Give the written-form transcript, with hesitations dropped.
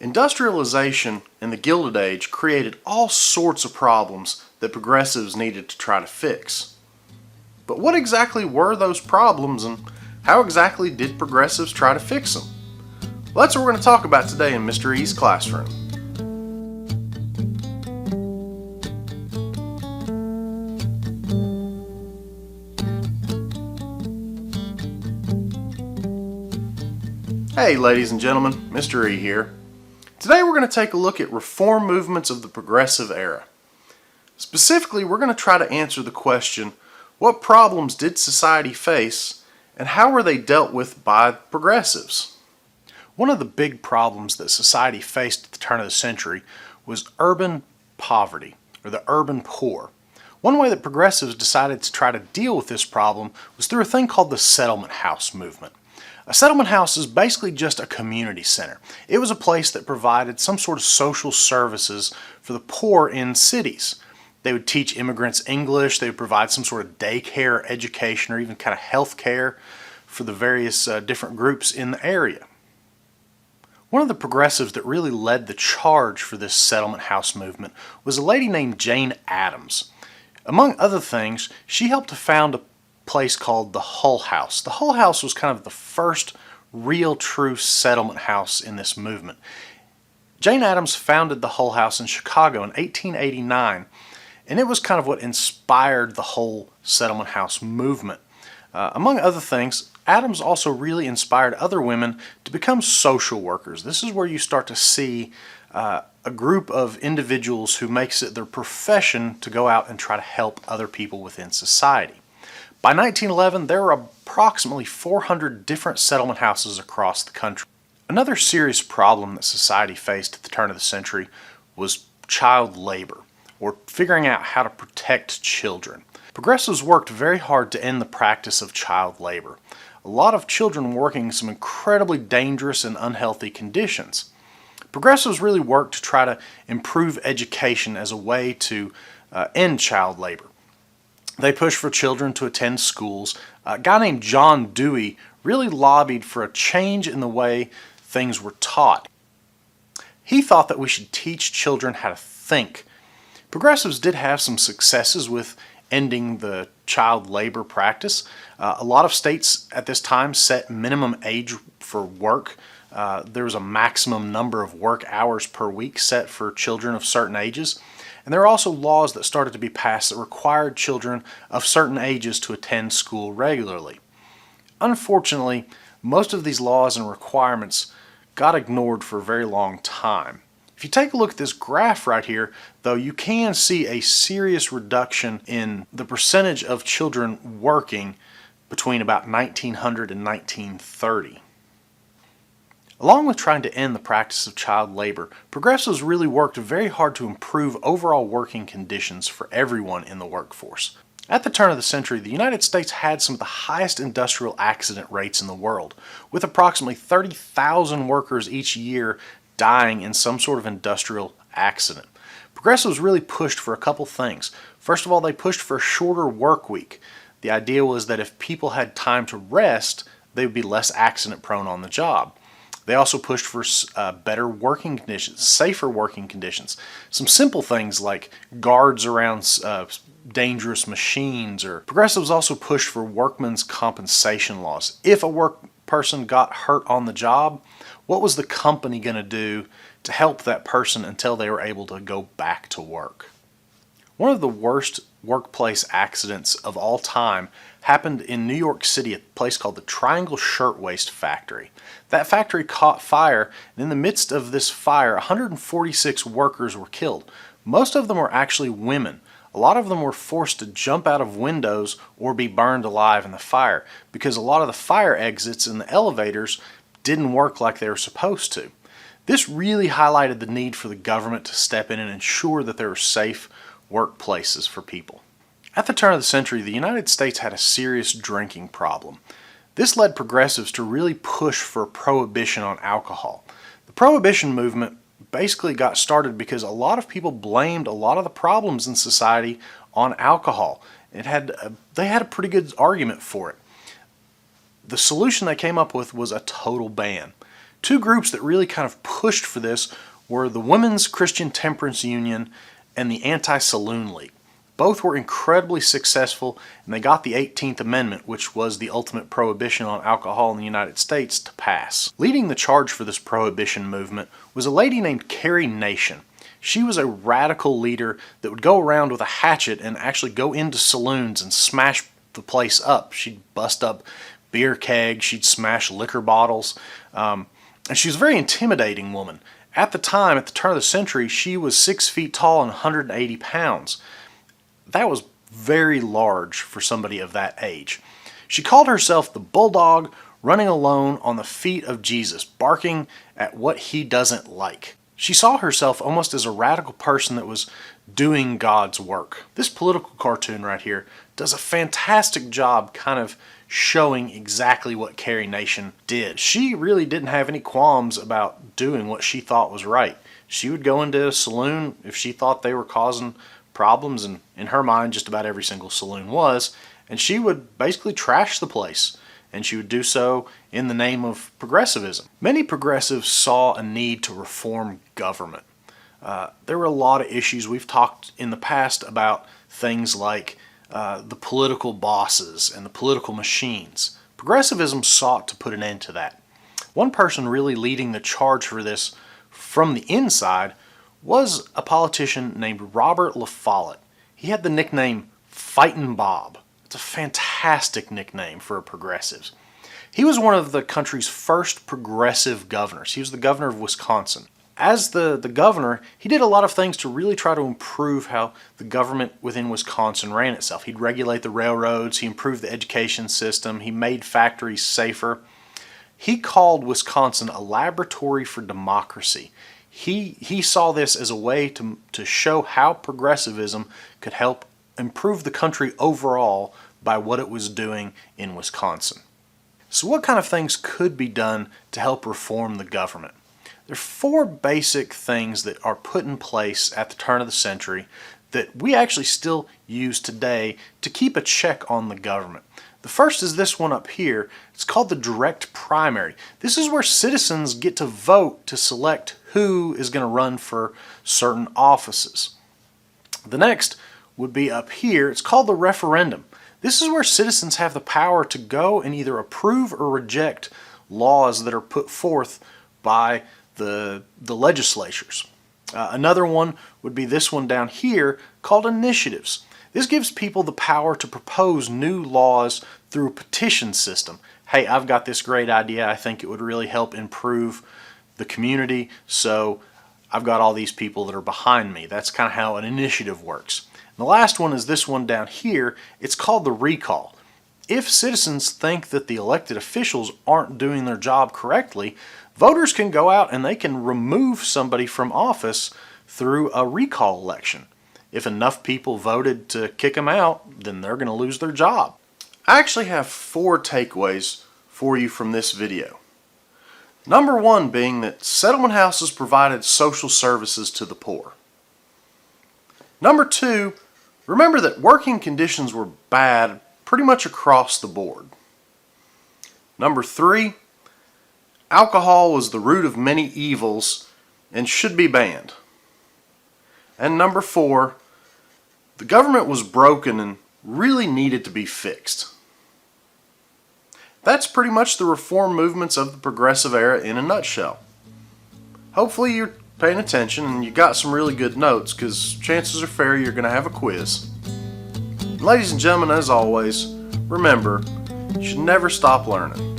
Industrialization in the Gilded Age created all sorts of problems that progressives needed to try to fix. But what exactly were those problems, and how exactly did progressives try to fix them? Well, that's what we're going to talk about today in Mr. E's classroom. Hey ladies and gentlemen, Mr. E here. Today we're going to take a look at reform movements of the progressive era. Specifically, we're going to try to answer the question, what problems did society face and how were they dealt with by progressives? One of the big problems that society faced at the turn of the century was urban poverty, or the urban poor. One way that progressives decided to try to deal with this problem was through a thing called the settlement house movement. A settlement house is basically just a community center. It was a place that provided some sort of social services for the poor in cities. They would teach immigrants English, they would provide some sort of daycare, education, or even kind of health care for the various different groups in the area. One of the progressives that really led the charge for this settlement house movement was a lady named Jane Addams. Among other things, she helped to found a place called the Hull House. The Hull House was kind of the first real true settlement house in this movement. Jane Addams founded the Hull House in Chicago in 1889, and it was kind of what inspired the whole settlement house movement. Among other things, Addams also really inspired other women to become social workers. This is where you start to see a group of individuals who makes it their profession to go out and try to help other people within society. By 1911, there were approximately 400 different settlement houses across the country. Another serious problem that society faced at the turn of the century was child labor, or figuring out how to protect children. Progressives worked very hard to end the practice of child labor. A lot of children working in some incredibly dangerous and unhealthy conditions. Progressives really worked to try to improve education as a way to end child labor. They pushed for children to attend schools. A guy named John Dewey really lobbied for a change in the way things were taught. He thought that we should teach children how to think. Progressives did have some successes with ending the child labor practice. A lot of states at this time set minimum age for work. There was a maximum number of work hours per week set for children of certain ages. And there are also laws that started to be passed that required children of certain ages to attend school regularly. Unfortunately, most of these laws and requirements got ignored for a very long time. If you take a look at this graph right here, though, you can see a serious reduction in the percentage of children working between about 1900 and 1930. Along with trying to end the practice of child labor, progressives really worked very hard to improve overall working conditions for everyone in the workforce. At the turn of the century, the United States had some of the highest industrial accident rates in the world, with approximately 30,000 workers each year dying in some sort of industrial accident. Progressives really pushed for a couple things. First of all, they pushed for a shorter work week. The idea was that if people had time to rest, they would be less accident prone on the job. They also pushed for better working conditions, safer working conditions. Some simple things like guards around dangerous machines. Or progressives also pushed for workmen's compensation laws. If a work person got hurt on the job, what was the company going to do to help that person until they were able to go back to work? One of the worst workplace accidents of all time happened in New York City at a place called the Triangle Shirtwaist Factory. That factory caught fire, and in the midst of this fire, 146 workers were killed. Most of them were actually women. A lot of them were forced to jump out of windows or be burned alive in the fire because a lot of the fire exits in the elevators didn't work like they were supposed to. This really highlighted the need for the government to step in and ensure that there were safe workplaces for people. At the turn of the century, the United States had a serious drinking problem. This led progressives to really push for a prohibition on alcohol. The Prohibition movement basically got started because a lot of people blamed a lot of the problems in society on alcohol. They had a pretty good argument for it. The solution they came up with was a total ban. Two groups that really kind of pushed for this were the Women's Christian Temperance Union and the Anti-Saloon League. Both were incredibly successful, and they got the 18th Amendment, which was the ultimate prohibition on alcohol in the United States, to pass. Leading the charge for this prohibition movement was a lady named Carrie Nation. She was a radical leader that would go around with a hatchet and actually go into saloons and smash the place up. She'd bust up beer kegs, she'd smash liquor bottles, and she was a very intimidating woman. At the time, at the turn of the century, she was 6 feet tall and 180 pounds. That was very large for somebody of that age. She called herself the Bulldog, running alone on the feet of Jesus, barking at what he doesn't like. She saw herself almost as a radical person that was doing God's work. This political cartoon right here does a fantastic job kind of showing exactly what Carrie Nation did. She really didn't have any qualms about doing what she thought was right. She would go into a saloon if she thought they were causing problems, and in her mind just about every single saloon was, and she would basically trash the place, and she would do so in the name of progressivism. Many progressives saw a need to reform government. There were a lot of issues. We've talked in the past about things like the political bosses and the political machines. Progressivism sought to put an end to that. One person really leading the charge for this from the inside was a politician named Robert La Follette. He had the nickname Fightin' Bob. It's a fantastic nickname for a progressive. He was one of the country's first progressive governors. He was the governor of Wisconsin. As the governor, he did a lot of things to really try to improve how the government within Wisconsin ran itself. He'd regulate the railroads, he improved the education system, he made factories safer. He called Wisconsin a laboratory for democracy. He saw this as a way to show how progressivism could help improve the country overall by what it was doing in Wisconsin. So what kind of things could be done to help reform the government? There are four basic things that are put in place at the turn of the century that we actually still use today to keep a check on the government. The first is this one up here. It's called the direct primary. This is where citizens get to vote to select who is going to run for certain offices. The next would be up here. It's called the referendum. This is where citizens have the power to go and either approve or reject laws that are put forth by the legislatures. Another one would be this one down here called initiatives. This gives people the power to propose new laws through a petition system. Hey, I've got this great idea. I think it would really help improve the community, so I've got all these people that are behind me. That's kind of how an initiative works. And the last one is this one down here. It's called the recall. If citizens think that the elected officials aren't doing their job correctly, voters can go out and they can remove somebody from office through a recall election. If enough people voted to kick them out, then they're going to lose their job. I actually have 4 takeaways for you from this video. Number 1 being that settlement houses provided social services to the poor. Number 2, remember that working conditions were bad pretty much across the board. Number 3, alcohol was the root of many evils and should be banned. And number 4, the government was broken and really needed to be fixed. That's pretty much the reform movements of the progressive era in a nutshell. Hopefully you're paying attention and you got some really good notes, because chances are fair you're going to have a quiz. Ladies and gentlemen, as always, remember, you should never stop learning.